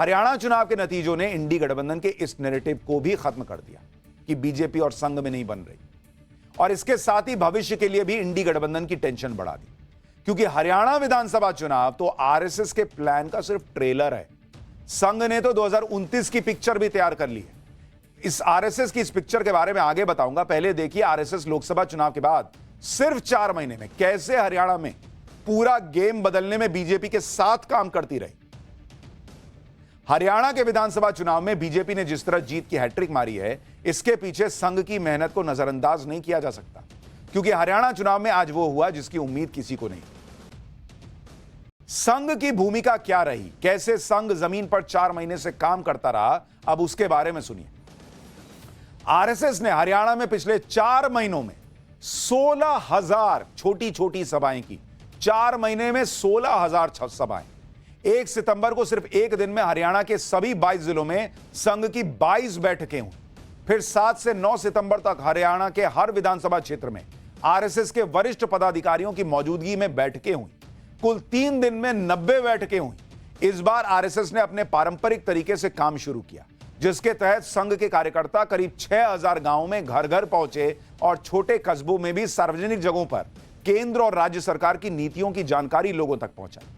हरियाणा चुनाव के नतीजों ने इंडी गठबंधन के इस नैरेटिव को भी खत्म कर दिया कि बीजेपी और संघ में नहीं बन रही, और इसके साथ ही भविष्य के लिए भी इंडी गठबंधन की टेंशन बढ़ा दी, क्योंकि हरियाणा विधानसभा चुनाव तो आरएसएस के प्लान का सिर्फ ट्रेलर है। संघ ने तो 2029 की पिक्चर भी तैयार कर ली है। इस आरएसएस की इस पिक्चर के बारे में आगे बताऊंगा। पहले देखिए आरएसएस लोकसभा चुनाव के बाद सिर्फ 4 महीने में कैसे हरियाणा में पूरा गेम बदलने में बीजेपी के साथ काम करती रही। हरियाणा के विधानसभा चुनाव में बीजेपी ने जिस तरह जीत की हैट्रिक मारी है, इसके पीछे संघ की मेहनत को नजरअंदाज नहीं किया जा सकता, क्योंकि हरियाणा चुनाव में आज वो हुआ जिसकी उम्मीद किसी को नहीं। संघ की भूमिका क्या रही, कैसे संघ जमीन पर 4 महीने से काम करता रहा, अब उसके बारे में सुनिए। आरएसएस ने हरियाणा में पिछले 4 महीनों में 16,000 छोटी छोटी सभाएं की। 4 महीने में 16,000 सभाएं। 1 सितंबर को सिर्फ एक दिन में हरियाणा के सभी 22 जिलों में संघ की 22 बैठकें हुई। फिर 7 से 9 सितंबर तक हरियाणा के हर विधानसभा क्षेत्र में आरएसएस के वरिष्ठ पदाधिकारियों की मौजूदगी में बैठकें हुई। कुल 3 दिन में 90 बैठकें हुई। इस बार आरएसएस ने अपने पारंपरिक तरीके से काम शुरू किया, जिसके तहत संघ के कार्यकर्ता करीब 6,000 गांवों में घर घर पहुंचे और छोटे कस्बों में भी सार्वजनिक जगहों पर केंद्र और राज्य सरकार की नीतियों की जानकारी लोगों तक पहुंचाई।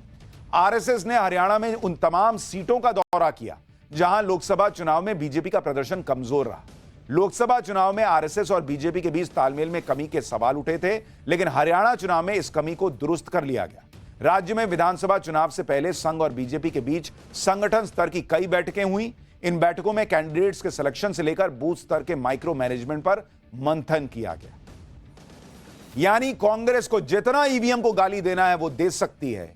आरएसएस ने हरियाणा में उन तमाम सीटों का दौरा किया जहां लोकसभा चुनाव में बीजेपी का प्रदर्शन कमजोर रहा। लोकसभा चुनाव में आरएसएस और बीजेपी के बीच तालमेल में कमी के सवाल उठे थे, लेकिन हरियाणा चुनाव में इस कमी को दुरुस्त कर लिया गया। राज्य में विधानसभा चुनाव से पहले संघ और बीजेपी के बीच संगठन स्तर की कई बैठकें हुई। इन बैठकों में कैंडिडेट्स के सिलेक्शन से लेकर बूथ स्तर के माइक्रो मैनेजमेंट पर मंथन किया गया। यानी कांग्रेस को जितना ईवीएम को गाली देना है वो दे सकती है,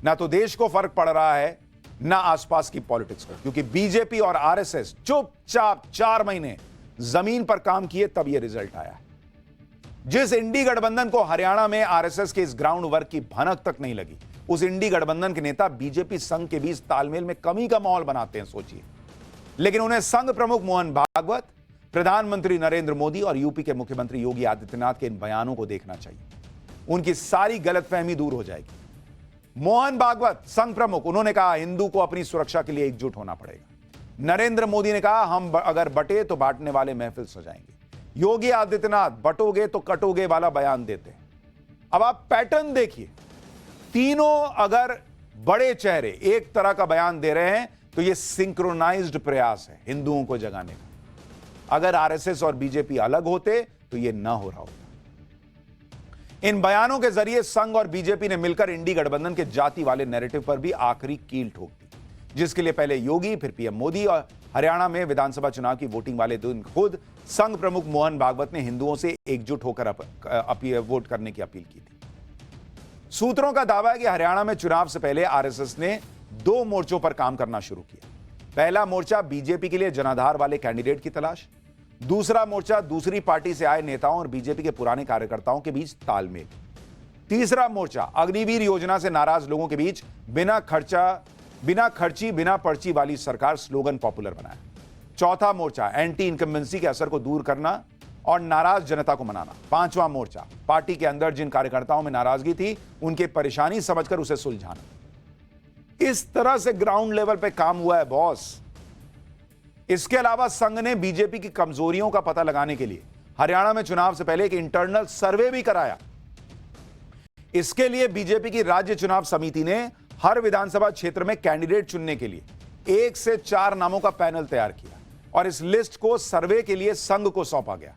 ना तो देश को फर्क पड़ रहा है ना आसपास की पॉलिटिक्स को, क्योंकि बीजेपी और आरएसएस चुपचाप 4 महीने जमीन पर काम किए, तब यह रिजल्ट आया। जिस इंडी गठबंधन को हरियाणा में आरएसएस के इस ग्राउंड वर्क की भनक तक नहीं लगी, उस इंडी गठबंधन के नेता बीजेपी संघ के बीच तालमेल में कमी का माहौल बनाते हैं, सोचिए। लेकिन उन्हें संघ प्रमुख मोहन भागवत, प्रधानमंत्री नरेंद्र मोदी और यूपी के मुख्यमंत्री योगी आदित्यनाथ के इन बयानों को देखना चाहिए। उनकी सारी गलतफहमी दूर हो जाएगी। मोहन भागवत संघ प्रमुख, उन्होंने कहा हिंदू को अपनी सुरक्षा के लिए एकजुट होना पड़ेगा। नरेंद्र मोदी ने कहा हम अगर बटे तो बांटने वाले महफिल सजाएंगे। योगी आदित्यनाथ बटोगे तो कटोगे वाला बयान देते हैं। अब आप पैटर्न देखिए, तीनों अगर बड़े चेहरे एक तरह का बयान दे रहे हैं तो यह सिंक्रोनाइज्ड प्रयास है हिंदुओं को जगाने का। अगर आरएसएस और बीजेपी अलग होते तो यह ना हो रहा होता। इन बयानों के जरिए संघ और बीजेपी ने मिलकर इंडी गठबंधन के जाति वाले नैरेटिव पर भी आखिरी कील ठोक दी, जिसके लिए पहले योगी फिर पीएम मोदी और हरियाणा में विधानसभा चुनाव की वोटिंग वाले दिन खुद संघ प्रमुख मोहन भागवत ने हिंदुओं से एकजुट होकर वोट करने की अपील की थी। सूत्रों का दावा है कि हरियाणा में चुनाव से पहले आरएसएस ने 2 मोर्चों पर काम करना शुरू किया। पहला मोर्चा बीजेपी के लिए जनाधार वाले कैंडिडेट की तलाश, दूसरा मोर्चा दूसरी पार्टी से आए नेताओं और बीजेपी के पुराने कार्यकर्ताओं के बीच तालमेल, तीसरा मोर्चा अग्निवीर योजना से नाराज लोगों के बीच बिना खर्ची बिना पर्ची वाली सरकार स्लोगन पॉपुलर बनाया, चौथा मोर्चा एंटी इनकम्बेंसी के असर को दूर करना और नाराज जनता को मनाना, पांचवा मोर्चा पार्टी के अंदर जिन कार्यकर्ताओं में नाराजगी थी उनकी परेशानी समझकर उसे सुलझाना। इस तरह से ग्राउंड लेवल पे काम हुआ है बॉस। इसके अलावा संघ ने बीजेपी की कमजोरियों का पता लगाने के लिए हरियाणा में चुनाव से पहले एक इंटरनल सर्वे भी कराया। इसके लिए बीजेपी की राज्य चुनाव समिति ने हर विधानसभा क्षेत्र में कैंडिडेट चुनने के लिए 1 से 4 नामों का पैनल तैयार किया और इस लिस्ट को सर्वे के लिए संघ को सौंपा गया।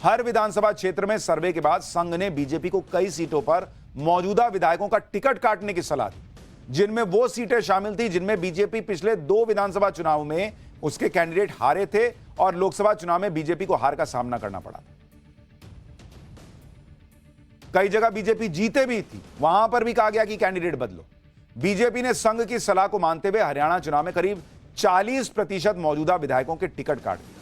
हर विधानसभा क्षेत्र में सर्वे के बाद संघ ने बीजेपी को कई सीटों पर मौजूदा विधायकों का टिकट काटने की सलाह दी, जिनमें वो सीटें शामिल थी जिनमें बीजेपी पिछले 2 विधानसभा चुनाव में उसके कैंडिडेट हारे थे और लोकसभा चुनाव में बीजेपी को हार का सामना करना पड़ा था। कई जगह बीजेपी जीते भी थी, वहां पर भी कहा गया कि कैंडिडेट बदलो। बीजेपी ने संघ की सलाह को मानते हुए हरियाणा चुनाव में करीब 40% मौजूदा विधायकों के टिकट काट दिए।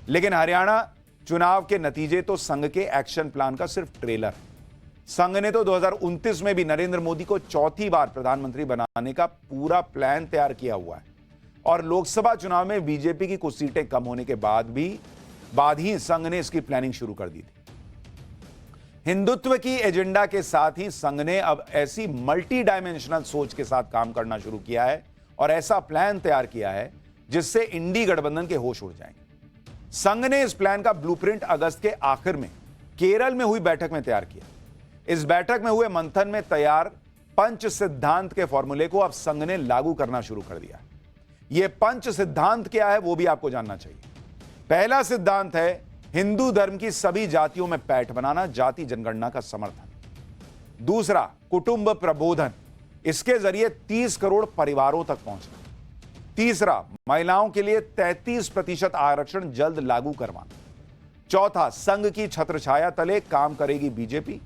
लेकिन हरियाणा चुनाव के नतीजे तो संघ के एक्शन प्लान का सिर्फ ट्रेलर है। संघ ने तो 2029 में भी नरेंद्र मोदी को चौथी बार प्रधानमंत्री बनाने का पूरा प्लान तैयार किया हुआ है और लोकसभा चुनाव में बीजेपी की कुछ सीटें कम होने के बाद ही संघ ने इसकी प्लानिंग शुरू कर दी थी। हिंदुत्व की एजेंडा के साथ ही संघ ने अब ऐसी मल्टी डायमेंशनल सोच के साथ काम करना शुरू किया है और ऐसा प्लान तैयार किया है जिससे इंडी गठबंधन के होश उड़ जाएंगे। संघ ने इस प्लान का ब्लूप्रिंट अगस्त के आखिर में केरल में हुई बैठक में तैयार किया। इस बैठक में हुए मंथन में तैयार पंच सिद्धांत के फॉर्मूले को अब संघ ने लागू करना शुरू कर दिया। यह पंच सिद्धांत क्या है वो भी आपको जानना चाहिए। पहला सिद्धांत है हिंदू धर्म की सभी जातियों में पैठ बनाना, जाति जनगणना का समर्थन। दूसरा, कुटुंब प्रबोधन, इसके जरिए 30 करोड़ परिवारों तक पहुंचना। तीसरा, महिलाओं के लिए 33% आरक्षण जल्द लागू करवाना। चौथा, संघ की छत्रछाया तले काम करेगी बीजेपी।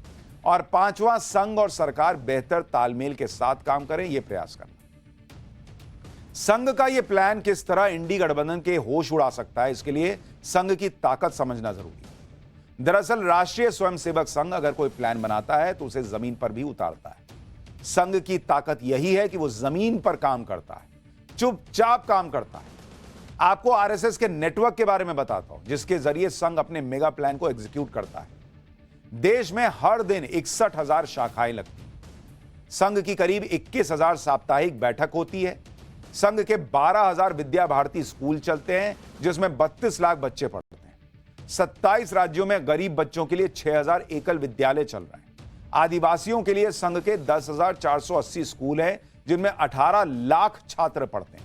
और पांचवा, संघ और सरकार बेहतर तालमेल के साथ काम करें, यह प्रयास करना। संघ का यह प्लान किस तरह इंडी गठबंधन के होश उड़ा सकता है, इसके लिए संघ की ताकत समझना जरूरी है। दरअसल राष्ट्रीय स्वयंसेवक संघ अगर कोई प्लान बनाता है तो उसे जमीन पर भी उतारता है। संघ की ताकत यही है कि वो जमीन पर काम करता है, चुपचाप काम करता है। आपको आरएसएस के नेटवर्क के बारे में बताता हूं, जिसके जरिए संघ अपने मेगा प्लान को एग्जीक्यूट करता है। देश में हर दिन 61,000 शाखाएं लगती हैं। संघ की करीब 21,000 साप्ताहिक बैठक होती है। संघ के 12,000 विद्या भारती स्कूल चलते हैं, जिसमें 32 लाख बच्चे पढ़ते हैं। 27 राज्यों में गरीब बच्चों के लिए 6,000 एकल विद्यालय चल रहे हैं। आदिवासियों के लिए संघ के 10,480 स्कूल हैं, जिनमें 18 लाख छात्र पढ़ते हैं।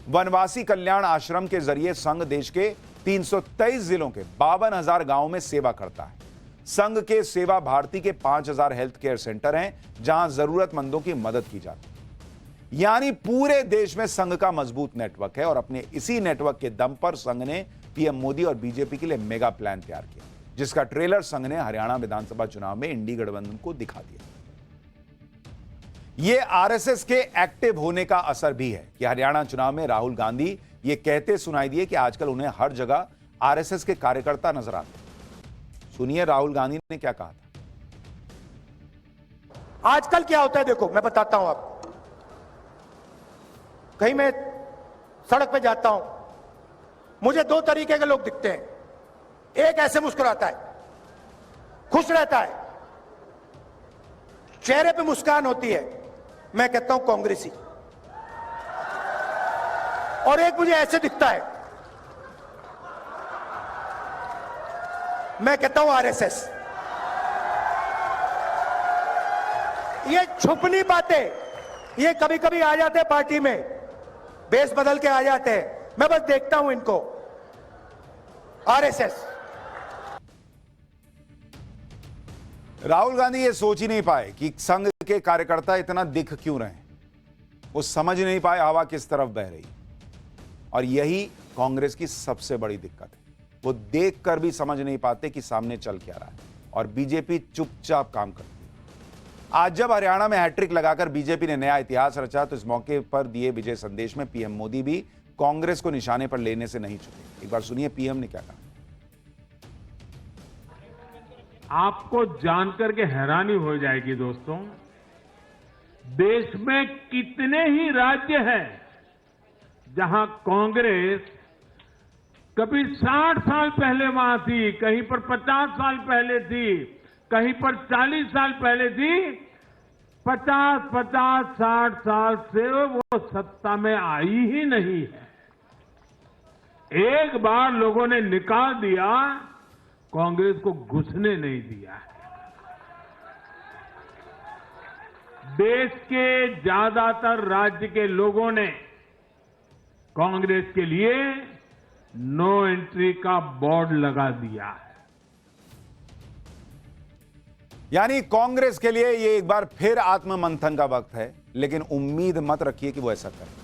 वनवासी कल्याण आश्रम के जरिए संघ देश के 323 जिलों के 52,000 गांवों में सेवा करता है। संघ के सेवा भारती के 5,000 हेल्थ केयर सेंटर हैं, जहां जरूरतमंदों की मदद की जाती है। यानी पूरे देश में संघ का मजबूत नेटवर्क है और अपने इसी नेटवर्क के दम पर संघ ने पीएम मोदी और बीजेपी के लिए मेगा प्लान तैयार किया, जिसका ट्रेलर संघ ने हरियाणा विधानसभा चुनाव में इंडी गठबंधन को दिखा दिया। यह आरएसएस के एक्टिव होने का असर भी है कि हरियाणा चुनाव में राहुल गांधी ये कहते सुनाई दिए कि आजकल उन्हें हर जगह आरएसएस के कार्यकर्ता नजर आते हैं। सुनिए राहुल गांधी ने क्या कहा था। आजकल क्या होता है देखो, मैं बताता हूं आपको। कहीं मैं सड़क पे जाता हूं, मुझे दो तरीके के लोग दिखते हैं। एक ऐसे मुस्कुराता है, खुश रहता है, चेहरे पे मुस्कान होती है, मैं कहता हूं कांग्रेसी। और एक मुझे ऐसे दिखता है, मैं कहता हूं आरएसएस। ये छुपनी बातें, ये कभी कभी आ जाते हैं पार्टी में, बेस बदल के आ जाते हैं। मैं बस देखता हूं इनको, आरएसएस। राहुल गांधी ये सोच ही नहीं पाए कि संघ के कार्यकर्ता इतना दिख क्यों रहे हैं। वो समझ नहीं पाए हवा किस तरफ बह रही। और यही कांग्रेस की सबसे बड़ी दिक्कत है। वो देखकर भी समझ नहीं पाते कि सामने चल क्या रहा है, और बीजेपी चुपचाप काम करती है। आज जब हरियाणा में हैट्रिक लगाकर बीजेपी ने नया इतिहास रचा, तो इस मौके पर दिए विजय संदेश में पीएम मोदी भी कांग्रेस को निशाने पर लेने से नहीं चुके। एक बार सुनिए पीएम ने क्या कहा। आपको जानकर के हैरानी हो जाएगी दोस्तों, देश में कितने ही राज्य हैं जहां कांग्रेस कभी 60 साल पहले वहां थी, कहीं पर 50 साल पहले थी, कहीं पर 40 साल पहले थी। 50-60 साल से वो सत्ता में आई ही नहीं है। एक बार लोगों ने निकाल दिया, कांग्रेस को घुसने नहीं दिया है। देश के ज्यादातर राज्य के लोगों ने कांग्रेस के लिए नो एंट्री का बोर्ड लगा दिया है। यानी कांग्रेस के लिए ये एक बार फिर आत्ममंथन का वक्त है, लेकिन उम्मीद मत रखिए कि वो ऐसा करे।